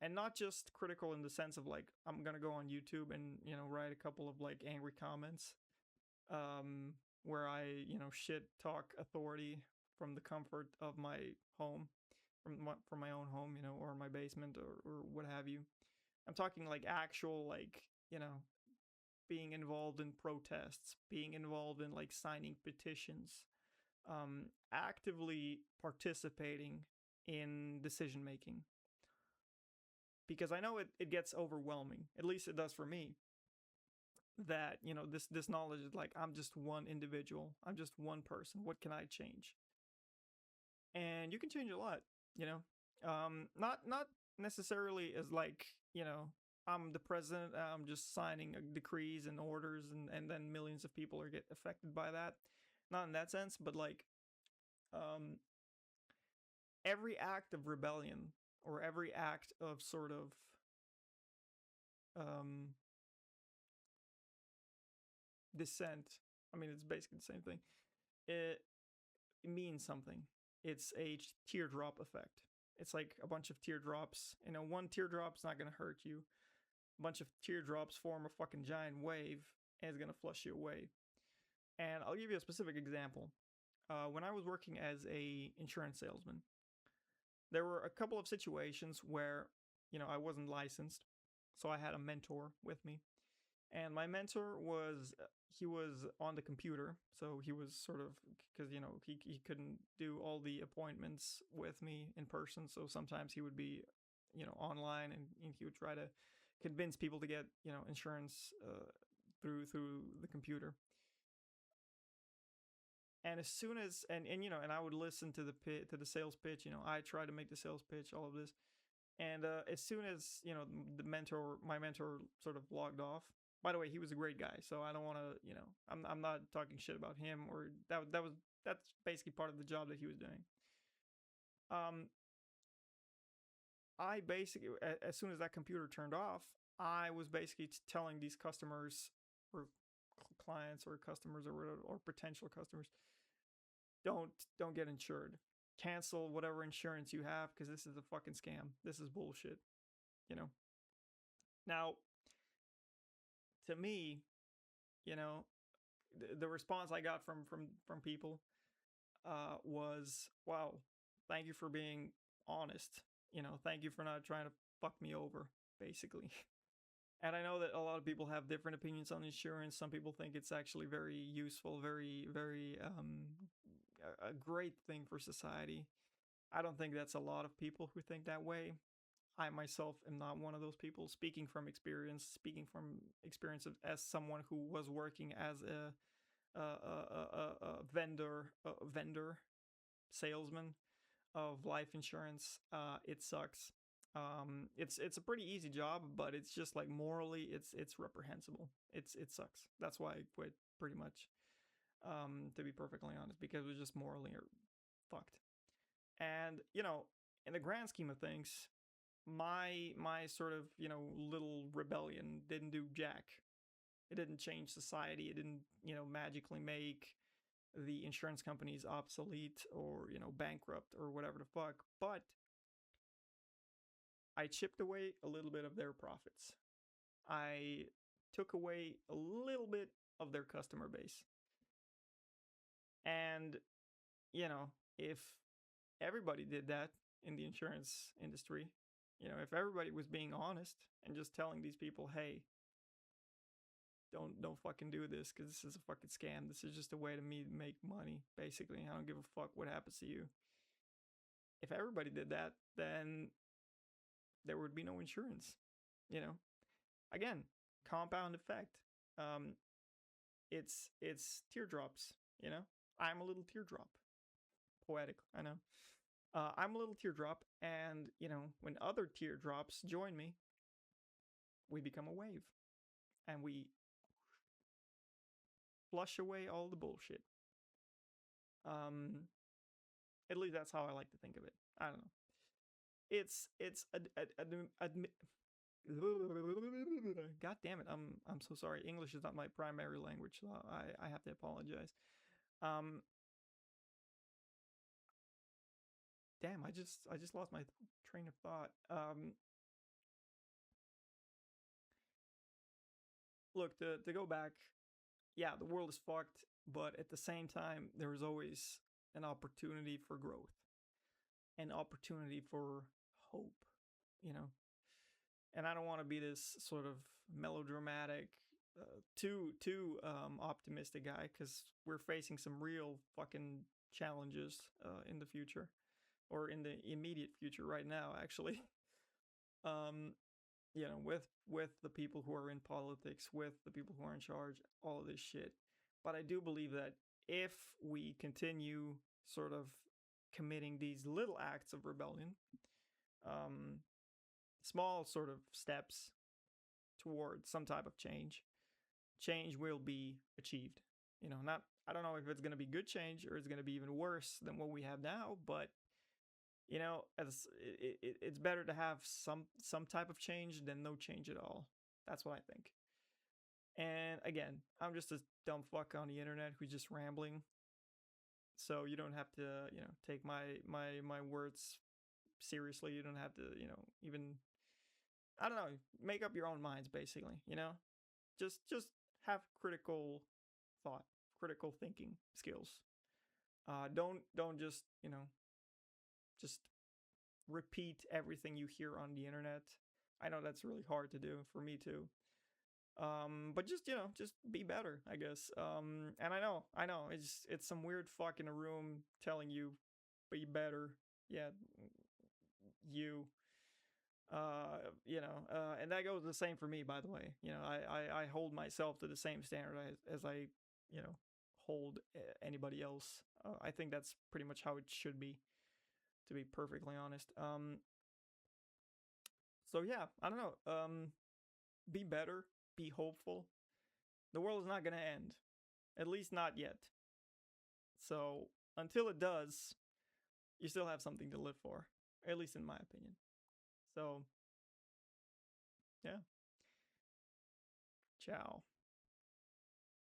And not just critical in the sense of like I'm gonna go on YouTube and write a couple of like angry comments, um, where I shit talk authority from the comfort of my home, from my own home, or my basement or what have you. I'm talking like actual like being involved in protests, being involved in like signing petitions, actively participating in decision making, because I know it gets overwhelming. At least it does for me. That this knowledge is like I'm just one individual. I'm just one person. What can I change? And you can change a lot. You know, not necessarily as like I'm the president. I'm just signing decrees and orders, and then millions of people are get affected by that. Not in that sense, but like um, every act of rebellion or every act of sort of um, dissent. I mean, it's basically the same thing. It, it means something. It's a teardrop effect. It's like a bunch of teardrops. One teardrop's not gonna hurt you. A bunch of teardrops form a fucking giant wave, and it's gonna flush you away. And I'll give you a specific example. When I was working as a insurance salesman, there were a couple of situations where I wasn't licensed, so I had a mentor with me, and my mentor was he was on the computer, so he was sort of, because he couldn't do all the appointments with me in person, so sometimes he would be online, and he would try to convince people to get insurance through the computer. And as soon as and I would listen to the sales pitch. I try to make the sales pitch, all of this. And as soon as my mentor sort of logged off. By the way, he was a great guy, so I don't want to I'm not talking shit about him, or that's basically part of the job that he was doing. um I basically, as soon as that computer turned off, I was basically telling these customers, or clients, or customers, or potential customers, don't don't get insured. Cancel whatever insurance you have, because this is a fucking scam. This is bullshit. You know. Now, to me, you know, the response I got from people was, "Wow, thank you for being honest. Thank you for not trying to fuck me over, basically." And I know that a lot of people have different opinions on insurance. Some people think it's actually very useful, very, very a great thing for society. I don't think that's a lot of people who think that way. I myself am not one of those people. Speaking from experience as someone who was working as a vendor salesman of life insurance. It sucks. It's a pretty easy job, but it's just like morally, it's reprehensible. It sucks. That's why I quit, pretty much. To be perfectly honest, because it was just morally fucked. And in the grand scheme of things, my sort of little rebellion didn't do jack. It didn't change society. It didn't magically make the insurance companies obsolete, or bankrupt, or whatever the fuck. But I chipped away a little bit of their profits. I took away a little bit of their customer base. And if everybody did that in the insurance industry, if everybody was being honest and just telling these people, hey, don't fucking do this, because this is a fucking scam. This is just a way to me make money, basically. I don't give a fuck what happens to you. If everybody did that, then there would be no insurance. You know, again, compound effect. Um, it's teardrops. I'm a little teardrop. Poetic, I know. I'm a little teardrop, and when other teardrops join me, we become a wave, and we flush away all the bullshit. Um, at least that's how I like to think of it. I don't know. It's God damn it. I'm so sorry. English is not my primary language, so I have to apologize. Um, damn, I just lost my train of thought. look, to go back, yeah, the world is fucked, but at the same time, there is always an opportunity for growth, an opportunity for hope, you know. And I don't want to be this sort of melodramatic, too optimistic guy, because we're facing some real fucking challenges in the future, or in the immediate future right now, actually. um, with the people who are in politics, with the people who are in charge, all of this shit. But I do believe that if we continue sort of committing these little acts of rebellion, um, small sort of steps towards some type of change, change will be achieved. Not, I don't know if it's going to be good change or it's going to be even worse than what we have now, but as it's better to have some type of change than no change at all. That's what I think. And again, I'm just a dumb fuck on the internet who's just rambling, so you don't have to take my words seriously. You don't have to even, I don't know, make up your own minds, basically. Just have critical thought, critical thinking skills. Don't just repeat everything you hear on the internet. I know that's really hard to do for me too. But just be better, I guess. And I know, it's some weird fuck in a room telling you be better. Yeah, you. And that goes the same for me, by the way. I hold myself to the same standard as I, you know, hold anybody else. I think that's pretty much how it should be, to be perfectly honest. So yeah, I don't know. Be better, be hopeful. The world is not going to end, at least not yet. So until it does, you still have something to live for, at least in my opinion. So yeah, ciao.